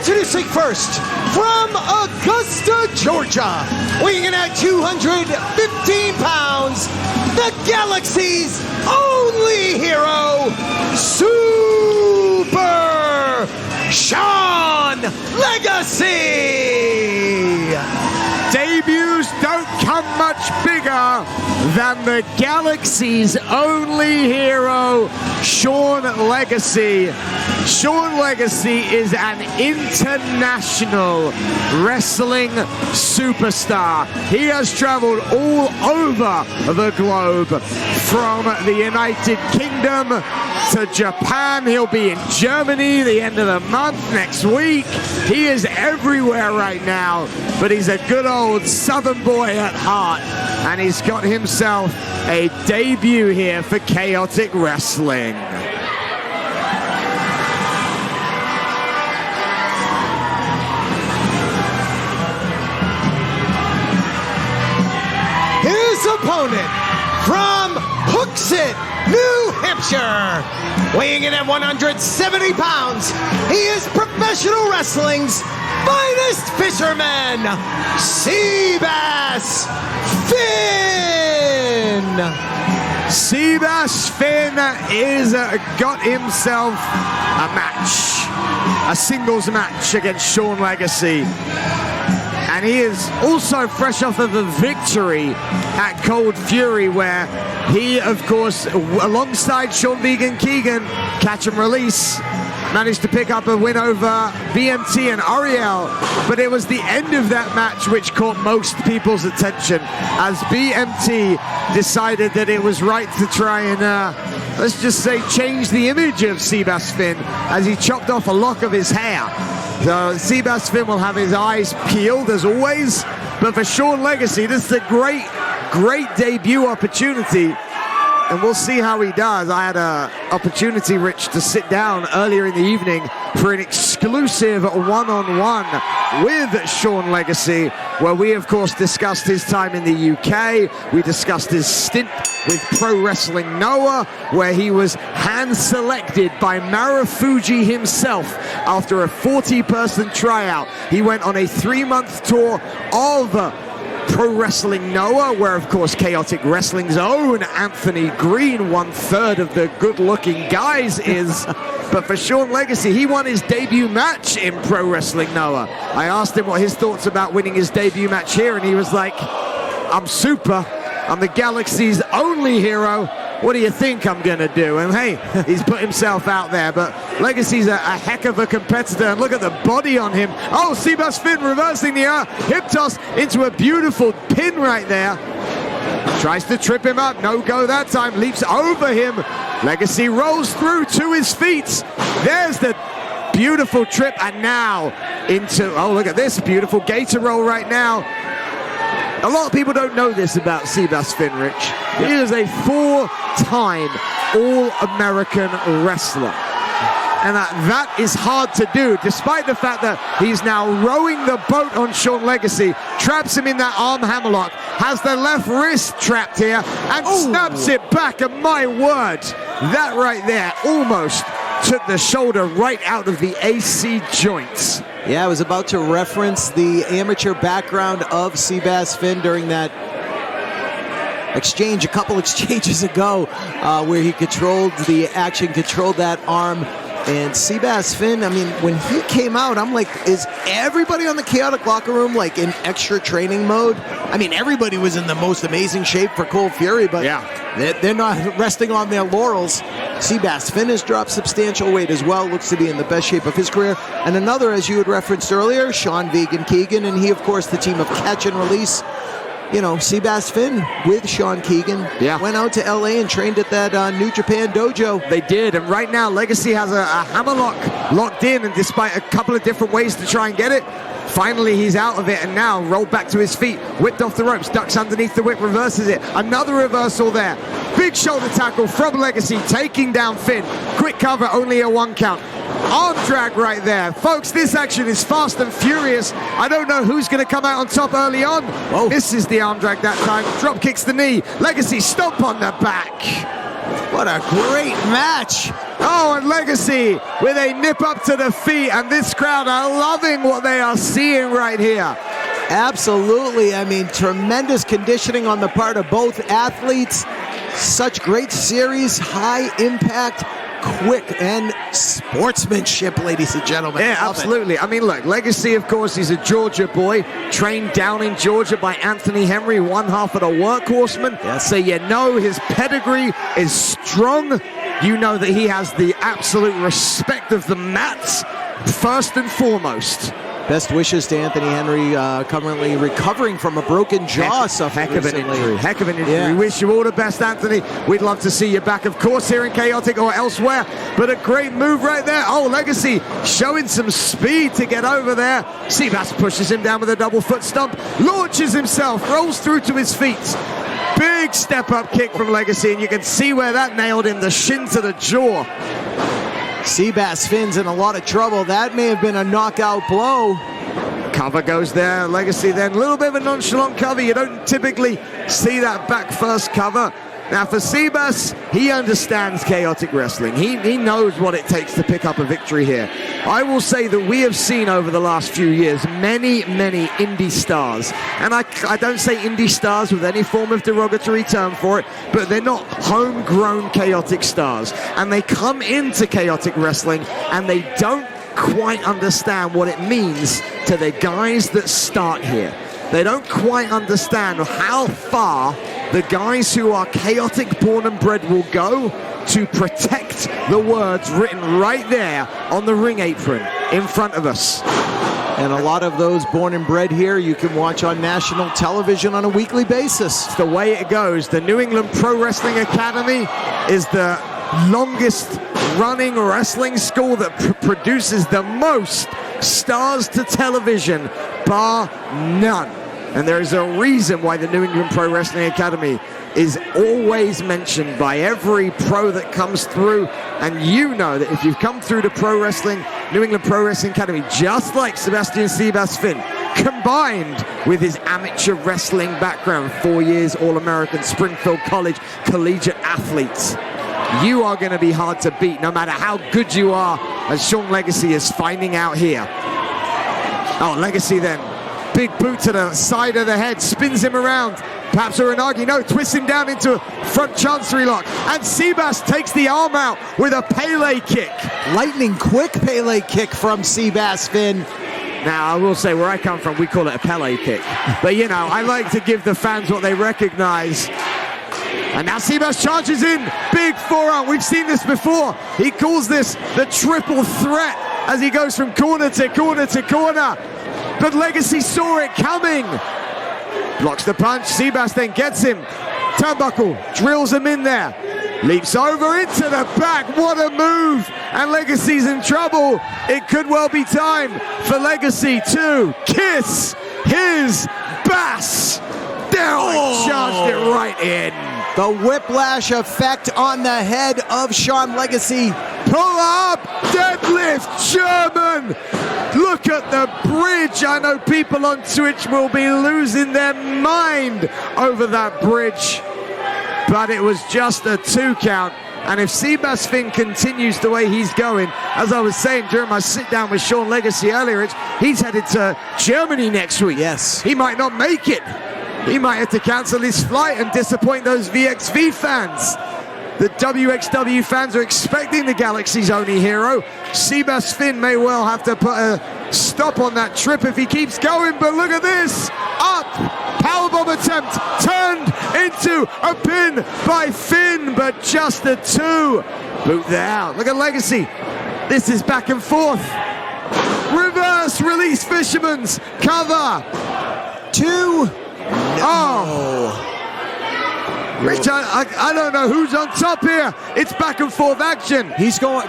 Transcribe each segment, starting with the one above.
Introducing first, from Augusta, Georgia, weighing in at 215 pounds, the Galaxy's only hero, Super Sean Legacy! Debuts don't come much bigger than the Galaxy's only hero, Sean Legacy. Sean Legacy is an international wrestling superstar. He has traveled all over the globe, from the United Kingdom to Japan. He'll be in Germany the end of the month next week. He is everywhere right now, but he's a good old Southern boy at heart, and he's got himself a debut here for Chaotic Wrestling. His opponent from Hooksett, New Hampshire, weighing in at 170 pounds, he is professional wrestling's finest fisherman, Seabass Finn! Seabass Finn is got himself a match, a singles match against Sean Legacy. And he is also fresh off of a victory at Cold Fury, where he, of course, alongside Sean Vegan Keegan, catch and release, managed to pick up a win over BMT and Ariel. But it was the end of that match which caught most people's attention, as BMT decided that it was right to try and, let's just say, change the image of Seabass Finn, as he chopped off a lock of his hair. So Seabass Finn will have his eyes peeled as always, but for Sean Legacy, this is a great debut opportunity, and we'll see how he does. I had an opportunity, Rich, to sit down earlier in the evening for an exclusive one-on-one with Sean Legacy, where we, of course, discussed his time in the UK. We discussed his stint with Pro Wrestling Noah, where he was hand-selected by Marufuji himself after a 40-person tryout. He went on a 3-month tour of Pro Wrestling Noah, where, of course, Chaotic Wrestling's own Anthony Green, 1/3 of the good-looking guys, is. But for Sean Legacy, he won his debut match in Pro Wrestling Noah. I asked him what his thoughts about winning his debut match here, and he was like, I'm super. I'm the Galaxy's only hero. What do you think I'm gonna do? And hey, he's put himself out there, but Legacy's a heck of a competitor, and look at the body on him. Oh, Seabass Finn reversing the hip toss into a beautiful pin right there. Tries to trip him up, no go that time, leaps over him. Legacy rolls through to his feet. There's the beautiful trip, and now into, oh, look at this beautiful gator roll right now. A lot of people don't know this about Seabass Finn, Rich. He is a 4-time All-American wrestler. And that is hard to do, despite the fact that he's now rowing the boat on Sean Legacy, traps him in that arm hammerlock, has the left wrist trapped here, and snaps it back, and my word, that right there almost took the shoulder right out of the AC joints. Yeah, I was about to reference the amateur background of Seabass Finn during that exchange, a couple exchanges ago, where he controlled the action, controlled that arm. And Seabass Finn, I mean, when he came out, I'm like, is everybody on the Chaotic locker room like in extra training mode? I mean, everybody was in the most amazing shape for Cold Fury, but yeah, they're not resting on their laurels. Seabass Finn has dropped substantial weight as well, looks to be in the best shape of his career. And another, as you had referenced earlier, Sean Vegan Keegan, and he, of course, the team of Catch and Release. You know, Seabass Finn with Sean Keegan went out to LA and trained at that New Japan dojo. They did, and right now Legacy has a hammerlock locked in, and despite a couple of different ways to try and get it, finally he's out of it, and now rolled back to his feet, whipped off the ropes, ducks underneath the whip, reverses it. Another reversal there. Big shoulder tackle from Legacy, taking down Finn. Quick cover, only a 1 count. Arm drag right there. Folks, this action is fast and furious. I don't know who's going to come out on top early on. Whoa. Misses the arm drag that time. Drop kicks the knee. Legacy stomp on the back. What a great match. Oh, and Legacy with a nip up to the feet, and this crowd are loving what they are seeing right here. Absolutely. I mean, tremendous conditioning on the part of both athletes. Such great series, high impact, quick, and sportsmanship, ladies and gentlemen. Yeah, Love absolutely. I mean, look, Legacy, of course, he's a Georgia boy, trained down in Georgia by Anthony Henry, one half of the workhorseman. Yes. So you know his pedigree is strong. You know that he has the absolute respect of the mats, first and foremost. Best wishes to Anthony Henry, currently recovering from a broken jaw. Heck of an injury. Heck of an injury. Yeah. We wish you all the best, Anthony. We'd love to see you back, of course, here in Chaotic or elsewhere. But a great move right there. Oh, Legacy showing some speed to get over there. Seabass pushes him down with a double foot stomp, launches himself, rolls through to his feet. Big step-up kick from Legacy, and you can see where that nailed him, the shin to the jaw. Seabass Finn's in a lot of trouble. That may have been a knockout blow. Cover goes there, Legacy then. A little bit of a nonchalant cover. You don't typically see that back first cover. Now for Seabass, he understands chaotic wrestling. He knows what it takes to pick up a victory here. I will say that we have seen over the last few years many indie stars. And I don't say indie stars with any form of derogatory term for it, but they're not homegrown chaotic stars. And they come into chaotic wrestling and they don't quite understand what it means to the guys that start here. They don't quite understand how far the guys who are chaotic born and bred will go to protect the words written right there on the ring apron in front of us. And a lot of those born and bred here you can watch on national television on a weekly basis. It's the way it goes. The New England Pro Wrestling Academy is the longest running wrestling school that produces the most stars to television, bar none. And there is a reason why the New England Pro Wrestling Academy is always mentioned by every pro that comes through. And you know that if you've come through the New England Pro Wrestling Academy, just like Sebastian Seabass Finn, combined with his amateur wrestling background, 4 years All-American, Springfield College, collegiate athletes, you are going to be hard to beat no matter how good you are, as Sean Legacy is finding out here. Oh, Legacy then. Big boot to the side of the head, spins him around. Perhaps Uranagi, no, twists him down into a front chancery lock. And Seabass takes the arm out with a Pele kick. Lightning quick Pele kick from Seabass Finn. Now, I will say, where I come from, we call it a Pele kick. But, you know, I like to give the fans what they recognize. And now Seabass charges in, big forearm. We've seen this before. He calls this the triple threat as he goes from corner to corner to corner. But Legacy saw it coming. Blocks the punch. Seabass then gets him. Turnbuckle drills him in there. Leaps over into the back. What a move. And Legacy's in trouble. It could well be time for Legacy to kiss his bass. Down, charged it right in. The whiplash effect on the head of Sean Legacy. Pull up, deadlift, German. Look at the bridge. I know people on Twitch will be losing their mind over that bridge. But it was just a 2 count. And if Seabass Finn continues the way he's going, as I was saying during my sit down with Sean Legacy earlier, he's headed to Germany next week. Yes. He might not make it. He might have to cancel his flight and disappoint those VXV fans. The WXW fans are expecting the Galaxy's only hero. Seabass Finn may well have to put a stop on that trip if he keeps going, but look at this. Up, powerbomb attempt, turned into a pin by Finn, but just a 2. Boot there. Look at Legacy. This is back and forth. Reverse release Fisherman's cover. 2. Oh. Rich, I don't know who's on top here. It's back and forth action. He's going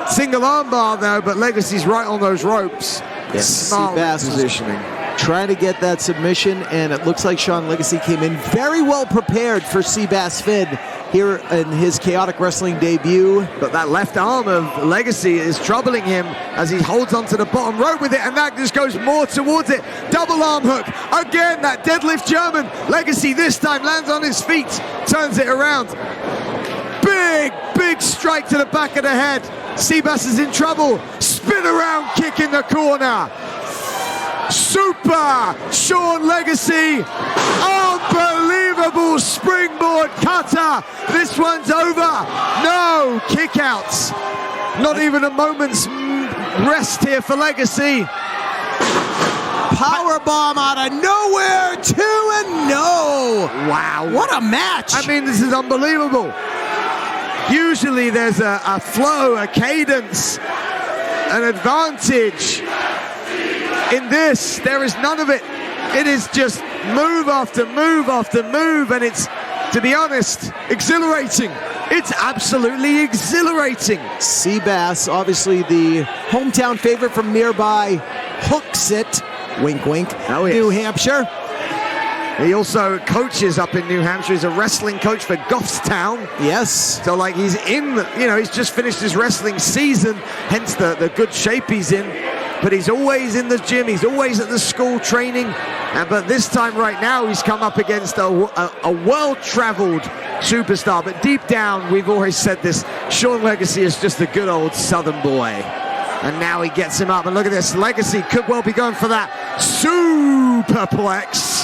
single armbar though, but Legacy's right on those ropes. Yes, Smart positioning. Trying to get that submission, and it looks like Sean Legacy came in very well prepared for Seabass Finn here in his chaotic wrestling debut. But that left arm of Legacy is troubling him as he holds onto the bottom rope with it, and that just goes more towards it. Double arm hook. Again, that deadlift German. Legacy this time lands on his feet, turns it around. Big strike. strike to the back of the head. Seabass is in trouble. Spin around kick in the corner. Super Sean Legacy. Unbelievable springboard cutter. This one's over. No kickouts. Not even a moment's rest here for Legacy. Power bomb out of nowhere, 2-0. Wow. What a match. I mean, this is unbelievable. Usually there's a flow, a cadence, an advantage. In this, there is none of it. It is just move after move after move, and it's, to be honest, exhilarating. It's absolutely exhilarating. Seabass, obviously the hometown favorite from nearby Hooksett, wink wink, Oh, yes. New Hampshire. He also coaches up in New Hampshire. He's a wrestling coach for Goffstown. Yes. So, like, he's in, he's just finished his wrestling season, hence the good shape he's in. But he's always in the gym. He's always at the school training. But this time right now, he's come up against a well-traveled superstar. But deep down, we've always said this, Sean Legacy is just a good old Southern boy. And now he gets him up. And look at this. Legacy could well be going for that superplex.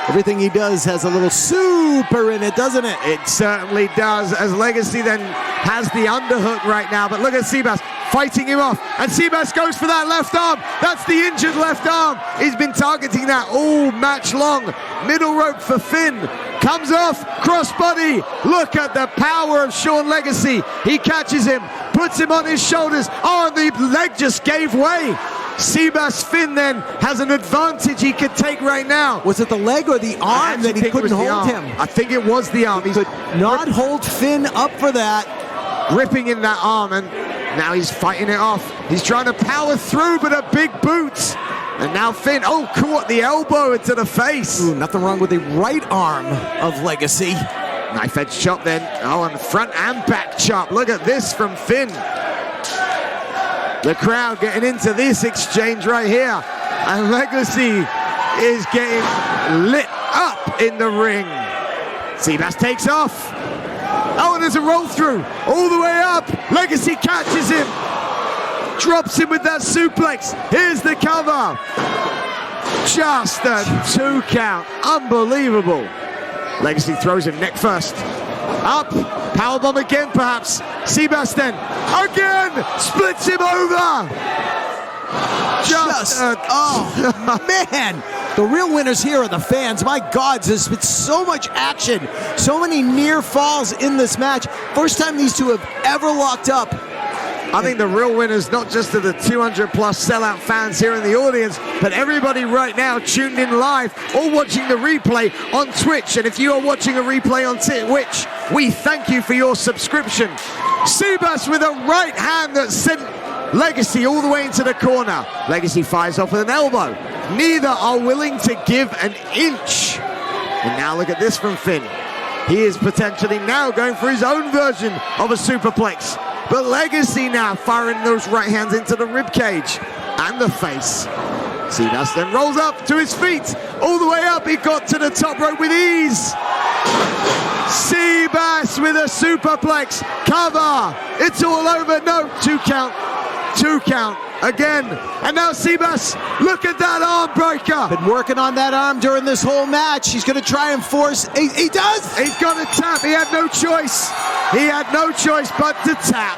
Everything he does has a little super in it, doesn't it? It certainly does, as Legacy then has the underhook right now. But look at Seabass fighting him off. And Seabass goes for that left arm. That's the injured left arm. He's been targeting that all match long. Middle rope for Finn. Comes off, crossbody. Look at the power of Sean Legacy. He catches him, puts him on his shoulders. Oh, and the leg just gave way. Seabass Finn then has an advantage he could take right now. Was it the leg or the arm that he couldn't hold him? I think it was the arm. He could not hold Finn up for that. Gripping in that arm, and now he's fighting it off. He's trying to power through, but a big boot. And now Finn, caught the elbow into the face. Ooh, nothing wrong with the right arm of Legacy. Knife edge chop then. Oh, and front and back chop. Look at this from Finn. The crowd getting into this exchange right here. And Legacy is getting lit up in the ring. Seabass takes off. Oh, and there's a roll through. All the way up. Legacy catches him. Drops him with that suplex. Here's the cover. Just a 2 count. Unbelievable. Legacy throws him neck first. Up. Powerbomb again, perhaps. Seabass then. Again. Splits him over. Man. The real winners here are the fans. My God, there's been so much action. So many near falls in this match. First time these two have ever locked up. I think the real winners, not just of the 200 plus sellout fans here in the audience, but everybody right now tuned in live or watching the replay on Twitch. And if you are watching a replay on Twitch, we thank you for your subscription. Seabass with a right hand that sent Legacy all the way into the corner. Legacy fires off with an elbow. Neither are willing to give an inch. And now look at this from Finn. He is potentially now going for his own version of a superplex. But Legacy now firing those right hands into the rib cage and the face. Seabass then rolls up to his feet. All the way up, he got to the top rope with ease. Seabass with a superplex. Cover. It's all over. No, 2 count. 2 count. Again. And now Seabass, look at that arm breaker. Been working on that arm during this whole match. He's going to try and force. He does. He's got to tap. He had no choice. He had no choice but to tap.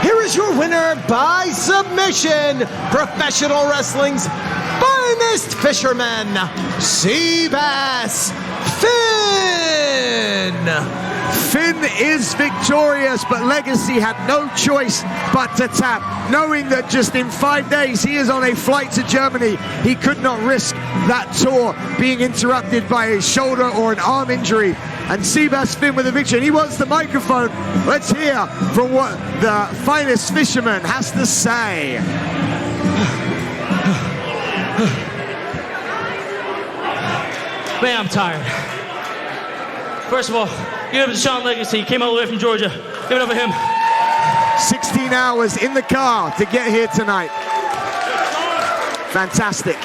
Here is your winner by submission, professional wrestling's finest fisherman, Seabass Finn. Finn is victorious, but Legacy had no choice but to tap, knowing that just in 5 days he is on a flight to Germany. He could not risk that tour being interrupted by a shoulder or an arm injury. And Seabass Finn with a victory. And he wants the microphone. Let's hear from what the finest fisherman has to say. Man, I'm tired. First of all, give it up to Sean Legacy. He came all the way from Georgia. Give it up for him. 16 hours in the car to get here tonight. Fantastic.